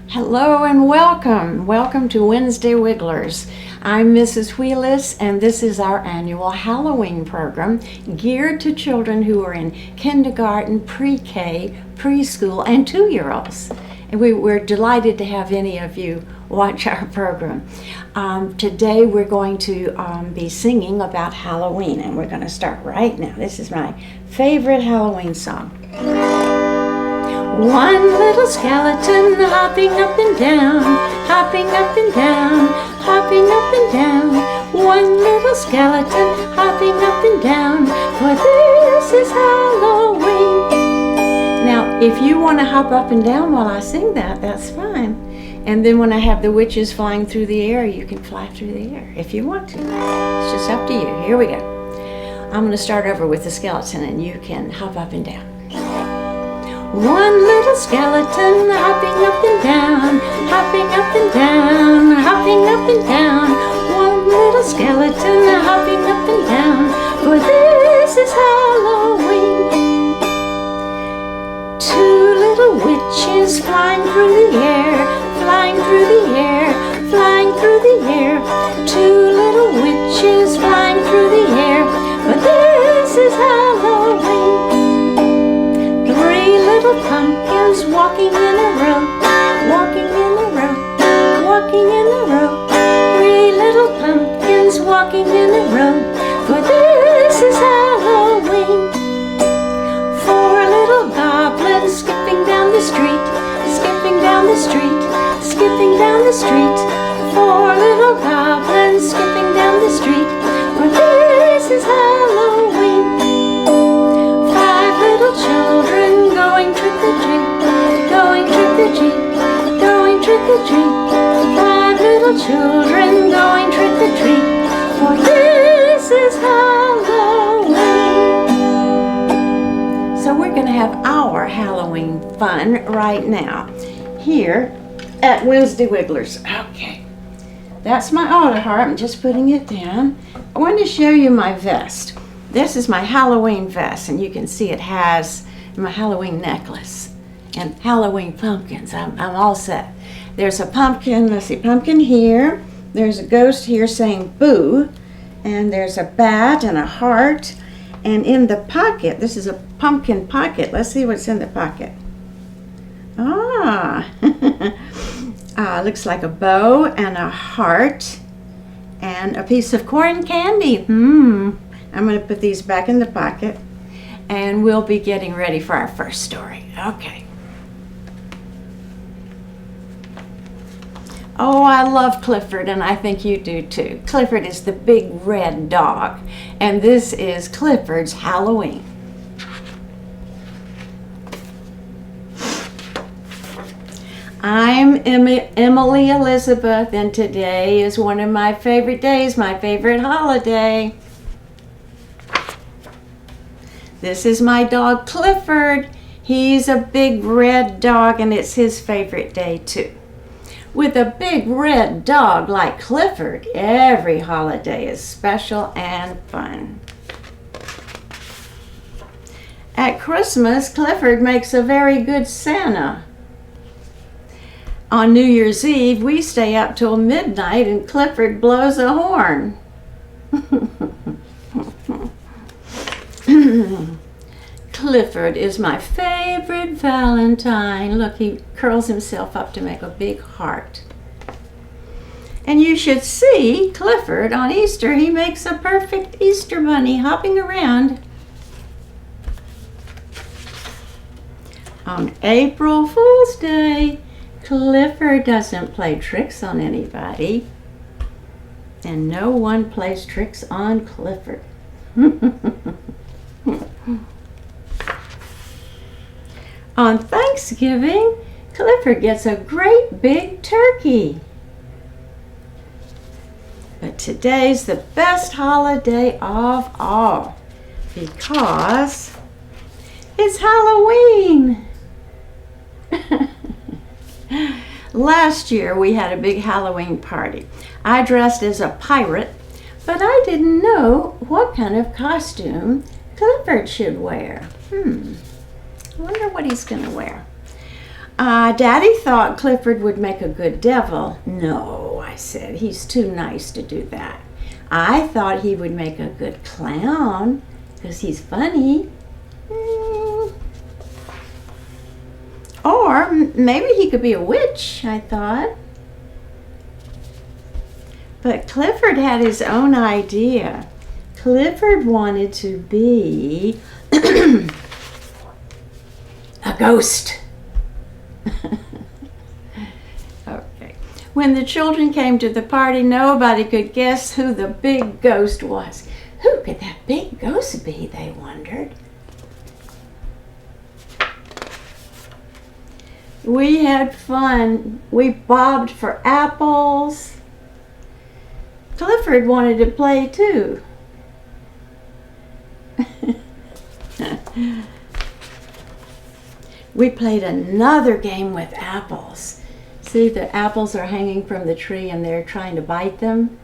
Hello and welcome. Welcome to Wednesday Wigglers. I'm Mrs. Wheelis, and this is our annual Halloween program geared to children who are in kindergarten, pre-K, preschool, and 2-year-olds. And we're delighted to have any of you watch our program. Today we're going to be singing about Halloween, and we're going to start right now. This is my favorite Halloween song. One little skeleton hopping up and down, hopping up and down, hopping up and down. One little skeleton hopping up and down, for this is Halloween. Now, if you want to hop up and down while I sing that, that's fine. And then when I have the witches flying through the air, you can fly through the air if you want to. It's just up to you. Here we go. I'm going to start over with the skeleton, and you can hop up and down. One little skeleton hopping up and down, hopping up and down, hopping up and down. One little skeleton hopping up and down, for this is Halloween. Two little witches flying through the air, flying through the air, flying through the air. Two little witches flying through the air, for this is Halloween. Little pumpkins walking in a row, walking in a row, walking in a row. Three little pumpkins walking in a row, for this is Halloween. Four little goblins skipping down the street, skipping down the street, skipping down the street. Four little goblins skipping down the street, for this is Halloween. Five little children going trick-or-treat, going trick-or-treat, going trick-or-treat. Five little children going trick-or-treat, for this is Halloween. So we're going to have our Halloween fun right now here at Wednesday Wigglers. Okay, that's my altar harp. I'm just putting it down. I want to show you my vest. This is my Halloween vest, and you can see it has my Halloween necklace and Halloween pumpkins. I'm all set. There's a pumpkin, let's see, pumpkin here. There's a ghost here saying boo. And there's a bat and a heart. And in the pocket, this is a pumpkin pocket. Let's see what's in the pocket. Looks like a bow and a heart and a piece of corn candy. I'm going to put these back in the pocket, and we'll be getting ready for our first story. Okay. Oh, I love Clifford, and I think you do too. Clifford is the big red dog, and this is Clifford's Halloween. I'm Emily Elizabeth, and today is one of my favorite days, my favorite holiday. This is my dog Clifford. He's a big red dog, and it's his favorite day too. With a big red dog like Clifford, every holiday is special and fun. At Christmas, Clifford makes a very good Santa. On New Year's Eve, we stay up till midnight and Clifford blows a horn. Clifford is my favorite Valentine. Look, he curls himself up to make a big heart. And you should see Clifford on Easter. He makes a perfect Easter bunny hopping around. On April Fool's Day, Clifford doesn't play tricks on anybody. And no one plays tricks on Clifford. On Thanksgiving, Clifford gets a great big turkey. But today's the best holiday of all because it's Halloween. Last year we had a big Halloween party. I dressed as a pirate, but I didn't know what kind of costume Clifford should wear. I wonder what he's going to wear. Daddy thought Clifford would make a good devil. No, I said, he's too nice to do that. I thought he would make a good clown because he's funny. Or maybe he could be a witch, I thought. But Clifford had his own idea. Clifford wanted to be a ghost. Okay. When the children came to the party, nobody could guess who the big ghost was. Who could that big ghost be, they wondered. We had fun. We bobbed for apples. Clifford wanted to play too. We played another game with apples. See, the apples are hanging from the tree and they're trying to bite them.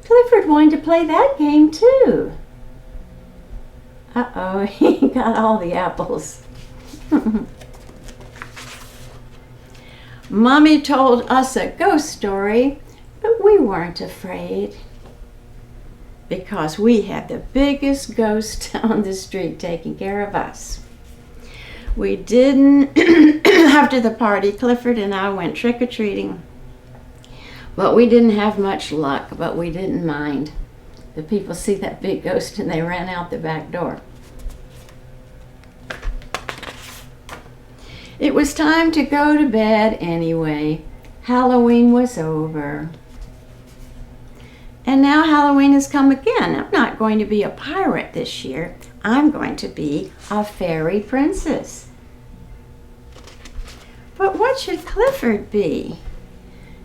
Clifford wanted to play that game too. Uh-oh, he got all the apples. Mommy told us a ghost story, but we weren't afraid because we had the biggest ghost on the street taking care of us. We didn't, after the party, Clifford and I went trick-or-treating, but we didn't have much luck, but we didn't mind. The people see that big ghost and they ran out the back door. It was time to go to bed anyway. Halloween was over. And now Halloween has come again. I'm not going to be a pirate this year. I'm going to be a fairy princess. But what should Clifford be?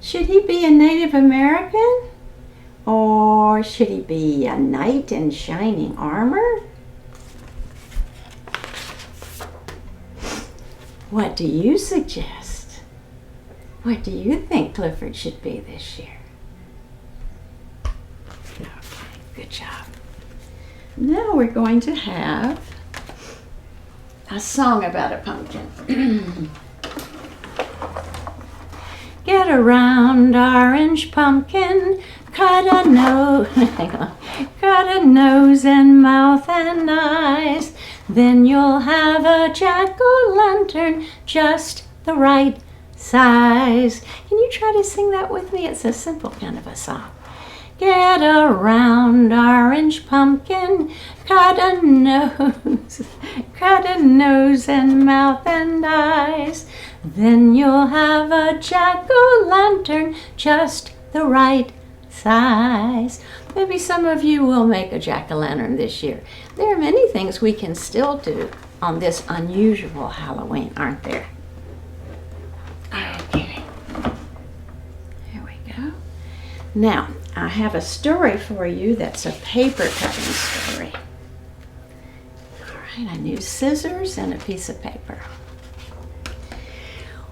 Should he be a Native American? Or should he be a knight in shining armor? What do you suggest? What do you think Clifford should be this year? Okay, good job. Now we're going to have a song about a pumpkin. Get around, orange pumpkin, cut a nose, cut a nose and mouth and eyes. Then you'll have a jack-o'-lantern just the right size. Can you try to sing that with me? It's a simple kind of a song. Get around, orange pumpkin, cut a nose and mouth and eyes. Then you'll have a jack-o'-lantern just the right size. Maybe some of you will make a jack-o'-lantern this year. There are many things we can still do on this unusual Halloween, aren't there? Okay. Here we go. Now, I have a story for you that's a paper cutting story. All right, I need scissors and a piece of paper.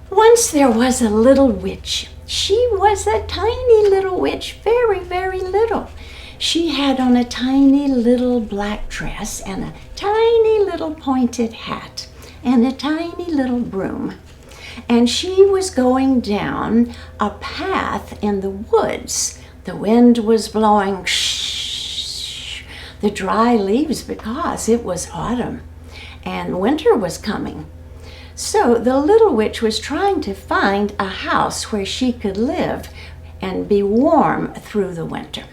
Once there was a little witch. She was a tiny little witch, very, very little. She had on a tiny little black dress and a tiny little pointed hat and a tiny little broom. And she was going down a path in the woods. The wind was blowing the dry leaves because it was autumn and winter was coming. So the little witch was trying to find a house where she could live and be warm through the winter.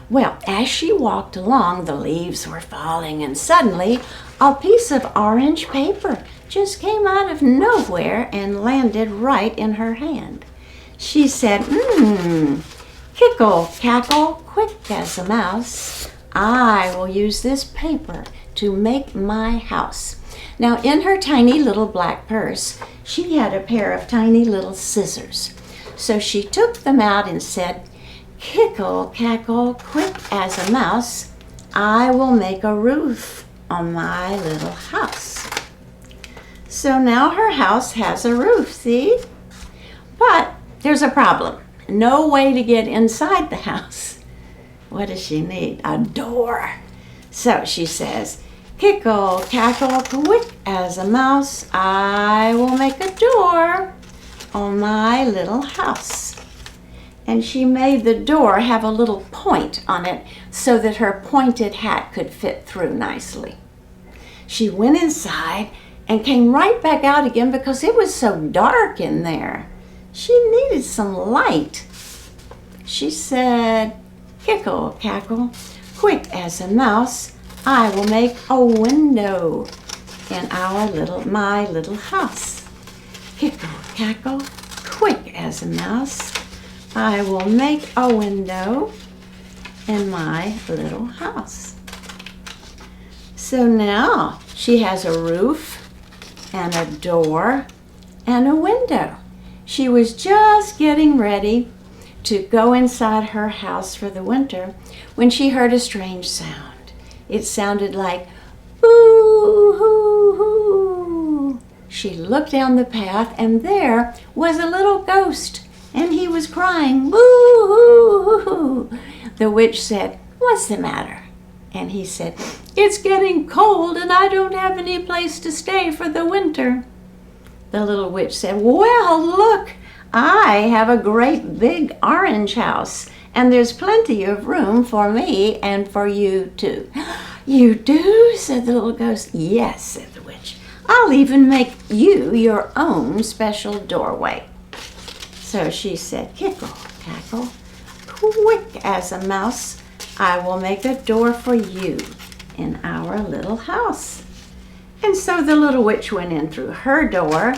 Well, as she walked along, the leaves were falling, and suddenly a piece of orange paper just came out of nowhere and landed right in her hand. She said, kickle, cackle, quick as a mouse, I will use this paper to make my house. Now, in her tiny little black purse, she had a pair of tiny little scissors. So she took them out and said, kickle, cackle, quick as a mouse, I will make a roof on my little house. So now her house has a roof, see? But there's a problem. No way to get inside the house. What does she need? A door. So she says, kickle, cackle, quick as a mouse, I will make a door. on my little house. And she made the door have a little point on it so that her pointed hat could fit through nicely. She went inside and came right back out again because it was so dark in there. She needed some light. She said, "Kickle, cackle, quick as a mouse, I will make a window in my little house. Kickle, cackle, quick as a mouse, I will make a window in my little house." So now she has a roof and a door and a window. She was just getting ready to go inside her house for the winter when she heard a strange sound. It sounded like boo hoo hoo. She looked down the path and there was a little ghost and he was crying boo hoo hoo. The witch said, "What's the matter?" And he said, "It's getting cold and I don't have any place to stay for the winter." The little witch said, "Well, look, I have a great big orange house and there's plenty of room for me and for you too." "You do?" said the little ghost. "Yes," said the witch. "I'll even make you your own special doorway." So she said, "Kickle, cackle, quick as a mouse, I will make a door for you in our little house." And so the little witch went in through her door,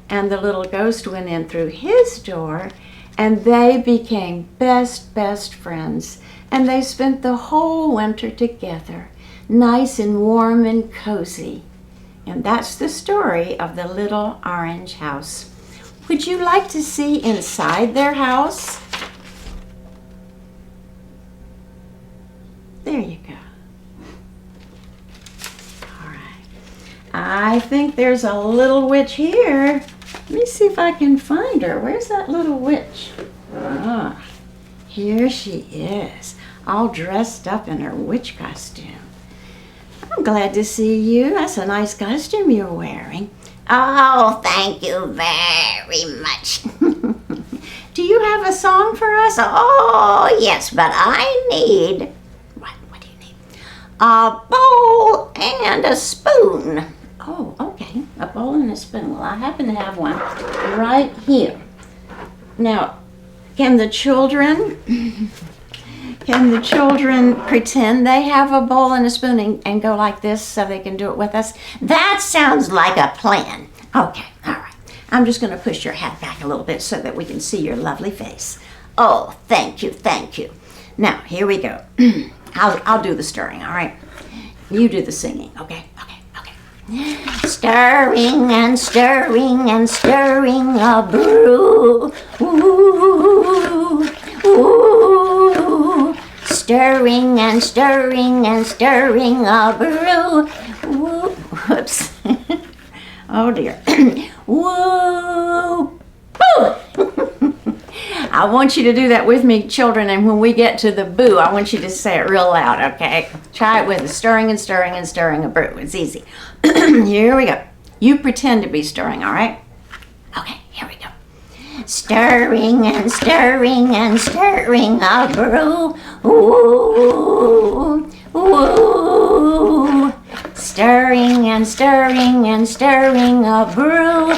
and the little ghost went in through his door, and they became best friends. And they spent the whole winter together, nice and warm and cozy. And that's the story of the little orange house. Would you like to see inside their house? There you go. All right. I think there's a little witch here. Let me see if I can find her. Where's that little witch? Ah, here she is, all dressed up in her witch costume. I'm glad to see you. That's a nice costume you're wearing. Oh, thank you very much. Do you have a song for us? Oh, yes, but I need... What do you need? A bowl and a spoon. Oh, okay. A bowl and a spoon. Well, I happen to have one right here. Now, can the children pretend they have a bowl and a spoon and go like this so they can do it with us? That sounds like a plan. Okay, all right. I'm just going to push your hat back a little bit so that we can see your lovely face. Oh, thank you. Now, here we go. I'll do the stirring, all right? You do the singing, okay? Stirring and stirring and stirring a brew. Ooh, ooh. Stirring and stirring and stirring a brew. Ooh. Whoops. Oh dear. Woo! Boo! I want you to do that with me, children, and when we get to the boo, I want you to say it real loud, okay? Try it with us. Stirring and stirring and stirring a brew. It's easy. Here we go. You pretend to be stirring, all right? Okay, here we go. Stirring and stirring and stirring a brew. Ooh, ooh. Stirring and stirring and stirring a brew.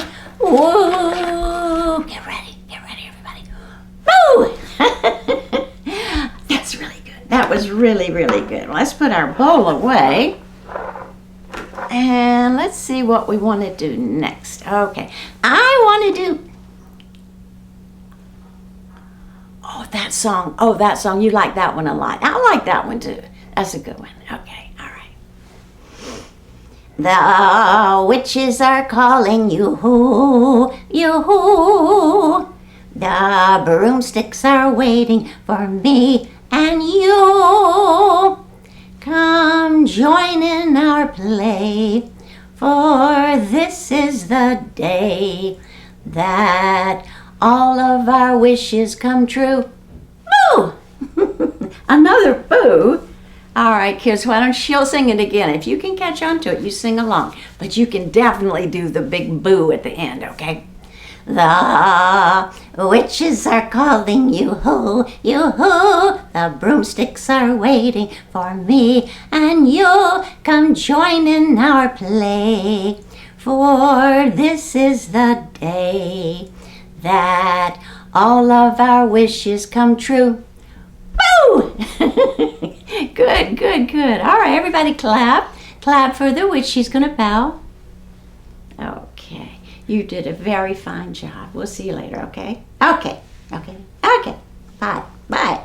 Ooh. Get ready, everybody. Boo! That's really good. That was really good. Let's put our bowl away. And let's see what we want to do next. Okay, I want to do... that song. You like that one a lot. I like that one too. That's a good one. Okay, all right. The witches are calling you, you. The broomsticks are waiting for me and you. Come join in our play, for this is the day that all of our wishes come true. Boo! Another boo? All right, kids, why don't she'll sing it again. If you can catch on to it, you sing along. But you can definitely do the big boo at the end, okay? The witches are calling you-hoo, you-hoo. The broomsticks are waiting for me and you. Come join in our play. For this is the day that all of our wishes come true. Woo! Good, good, good. All right, everybody clap. Clap for the witch. She's going to bow. Okay. You did a very fine job. We'll see you later, okay? Okay. Bye. Bye.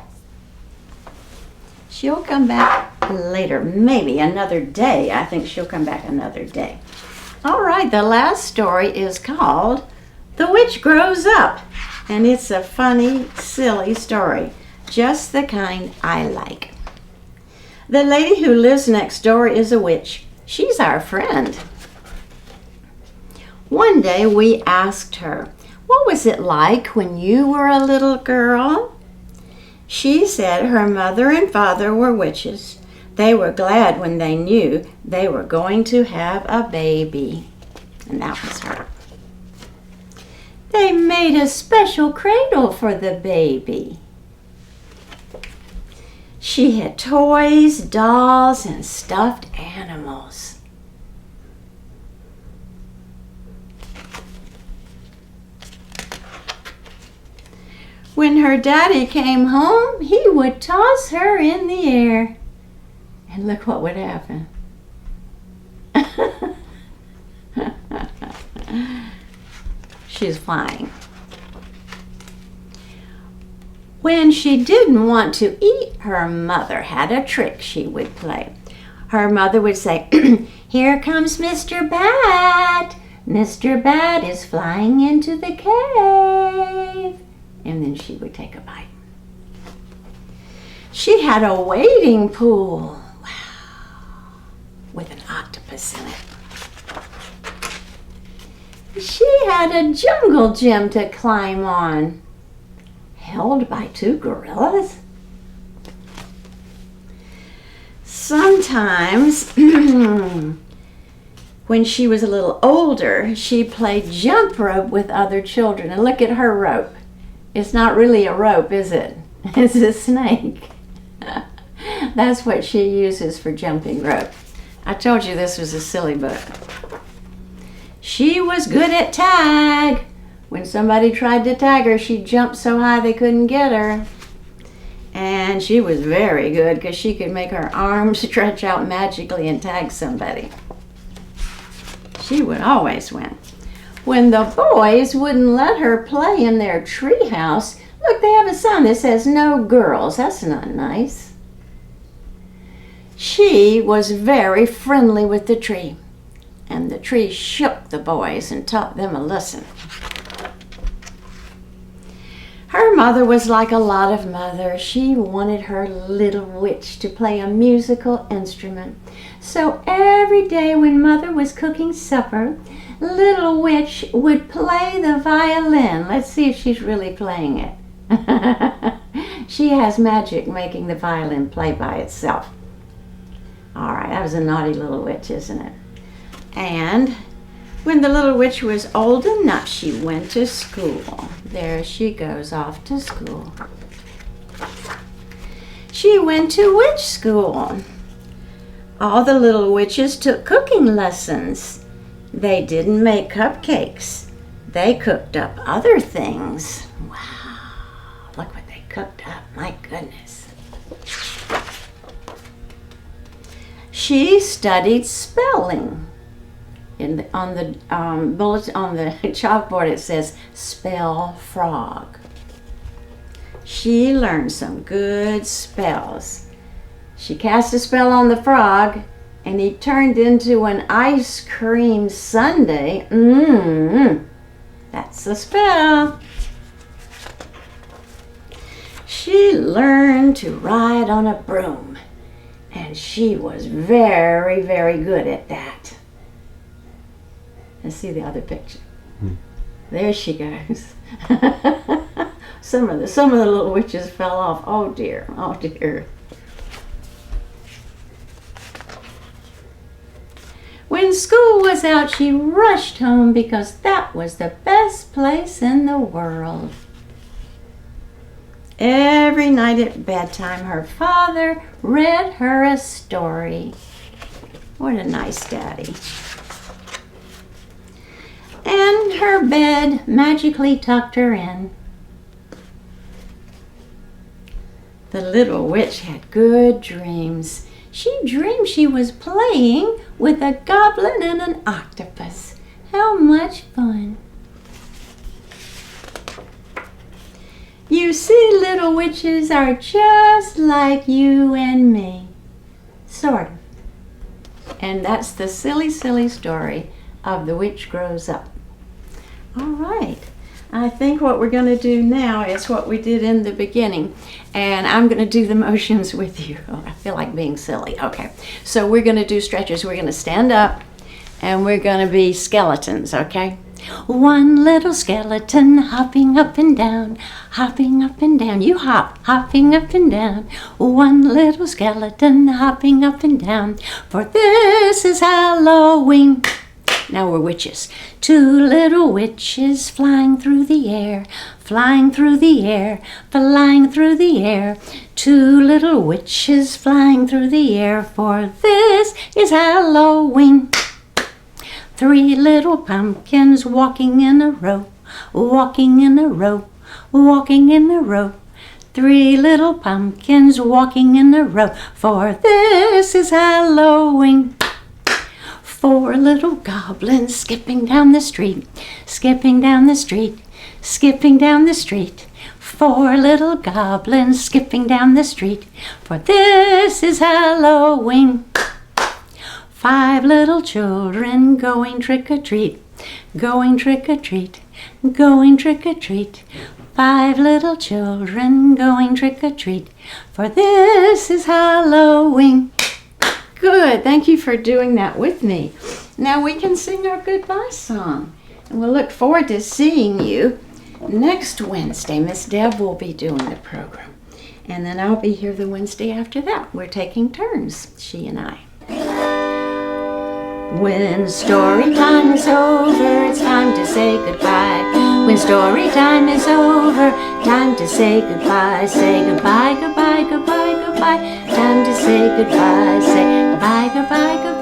She'll come back later. Maybe another day. I think she'll come back another day. All right, the last story is called The Witch Grows Up. And it's a funny, silly story. Just the kind I like. The lady who lives next door is a witch. She's our friend. One day we asked her, what was it like when you were a little girl? She said her mother and father were witches. They were glad when they knew they were going to have a baby. And that was her. They made a special cradle for the baby. She had toys, dolls, and stuffed animals. When her daddy came home, he would toss her in the air. And look what would happen. She's flying. When she didn't want to eat, her mother had a trick she would play. Her mother would say, here comes Mr. Bat. Mr. Bat is flying into the cave. And then she would take a bite. She had a wading pool. Wow. With an octopus in it. She had a jungle gym to climb on. Held by 2 gorillas? Sometimes, when she was a little older, she played jump rope with other children. And look at her rope. It's not really a rope, is it? It's a snake. That's what she uses for jumping rope. I told you this was a silly book. She was good at tag. When somebody tried to tag her, she jumped so high they couldn't get her. And she was very good because she could make her arms stretch out magically and tag somebody. She would always win. When the boys wouldn't let her play in their tree house, look, they have a sign that says no girls. That's not nice. She was very friendly with the tree, and the tree shook the boys and taught them a lesson. Her mother was like a lot of mothers. She wanted her little witch to play a musical instrument. So every day when Mother was cooking supper, little witch would play the violin. Let's see if she's really playing it. She has magic making the violin play by itself. All right, that was a naughty little witch, isn't it? And when the little witch was old enough, she went to school. There she goes off to school. She went to witch school. All the little witches took cooking lessons. They didn't make cupcakes. They cooked up other things. Wow, look what they cooked up, my goodness. She studied spelling. On the bulletin, on the chalkboard, it says spell frog. She learned some good spells. She cast a spell on the frog, and he turned into an ice cream sundae. That's the spell. She learned to ride on a broom, and she was very, very good at that. Let's see the other picture. There she goes. Some of the little witches fell off. Oh dear, oh dear. When When school was out, she rushed home because that was the best place in the world. Every night at bedtime, her father read her a story. What a nice daddy. And her bed magically tucked her in. The little witch had good dreams. She dreamed she was playing with a goblin and an octopus. How much fun! You see, little witches are just like you and me. Sort of. And that's the silly, silly story of The Witch Grows Up. All right. I think what we're going to do now is what we did in the beginning. And I'm going to do the motions with you. Oh, I feel like being silly. Okay. So we're going to do stretches. We're going to stand up and we're going to be skeletons, okay? One little skeleton hopping up and down, hopping up and down. You hop, hopping up and down. One little skeleton hopping up and down. For this is Halloween. Now we're witches. Two little witches flying through the air, flying through the air, flying through the air. Two little witches flying through the air, for this is Halloween. Three little pumpkins walking in a row, walking in a row, walking in a row. Three little pumpkins walking in a row, for this is Halloween. Four little goblins skipping down the street, skipping down the street, skipping down the street. Four little goblins skipping down the street, for this is Halloween. Five little children going trick-or-treat, going trick-or-treat, going trick-or-treat. Five little children going trick-or-treat, for this is Halloween. Good, thank you for doing that with me. Now we can sing our goodbye song. And we'll look forward to seeing you next Wednesday. Miss Deb will be doing the program. And then I'll be here the Wednesday after that. We're taking turns, she and I. When story time is over, it's time to say goodbye. When story time is over, time to say goodbye. Say goodbye, goodbye, goodbye, goodbye. Time to say goodbye. Say goodbye, goodbye, goodbye.